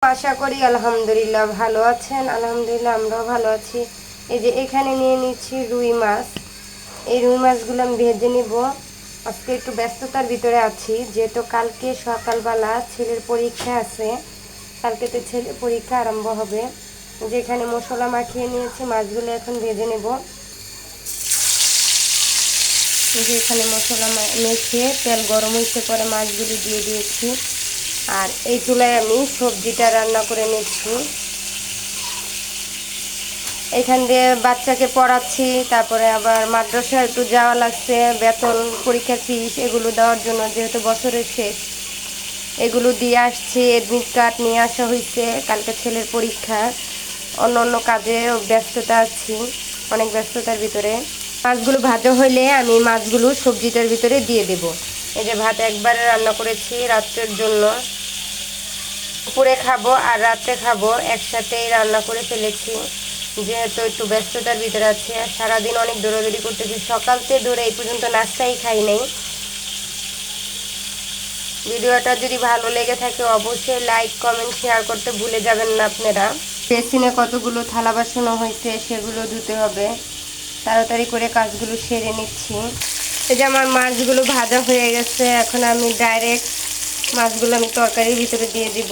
আশা করি আলহামদুলিল্লাহ ভালো আছেন। আলহামদুলিল্লাহ আমরাও ভালো আছি। এই যে এখানে নিয়ে নিচ্ছি রুই মাছ। এই রুই মাছগুলো আমি ভেজে নিব। আজকে একটু ব্যস্ততার ভিতরে আছি, যেহেতু কালকে সকালবেলা ছেলের পরীক্ষা আছে। কালকে তো ছেলের পরীক্ষা আরম্ভ হবে। যেখানে মশলা মাখিয়ে নিয়েছি, মাছগুলো এখন ভেজে নেব। যে এখানে মশলা মেখে তেল গরম হইতে পরে মাছগুলি দিয়ে দিয়েছি। আর এই চুলায় আমি সবজিটা রান্না করে নিচ্ছি। এখান দিয়ে বাচ্চাকে পড়াচ্ছি, তারপরে আবার মাদ্রাসায় একটু যাওয়া লাগছে, বেতন, পরীক্ষার ফিস এগুলো দেওয়ার জন্য, যেহেতু বছরের শেষ। এগুলো দিয়ে আসছি, এডমিট কার্ড নিয়ে আসা হয়েছে, কালকে ছেলের পরীক্ষা। অন্য অন্য কাজে ব্যস্ততা আছি, অনেক ব্যস্ততার ভিতরে। মাছগুলো ভাজা হইলে আমি মাছগুলো সবজিটার ভিতরে দিয়ে দেব। এই যে ভাত একবারে রান্না করেছি রাত্রের জন্য, দুপুরে খাবো আর রাত্রে খাবো একসাথেই রান্না করে ফেলেছি, যেহেতু একটু ব্যস্ততার ভিতরে আছে। সারাদিন অনেক দৌড়াদৌড়ি করতেছি, সকালতে ধরে এই পর্যন্ত নাস্তাই খাই নাই। ভিডিওটা যদি ভালো লেগে থাকে অবশ্যই লাইক কমেন্ট শেয়ার করতে ভুলে যাবেন না আপনারা। বেসিনে কতগুলো থালা বাসনও হয়েছে, সেগুলো ধুতে হবে। তাড়াতাড়ি করে কাজগুলো সেরে নিচ্ছি। এই যে আমার মাছগুলো ভাজা হয়ে গেছে, এখন আমি ডাইরেক্ট মাছগুলো আমি তরকারির ভিতরে দিয়ে দিব।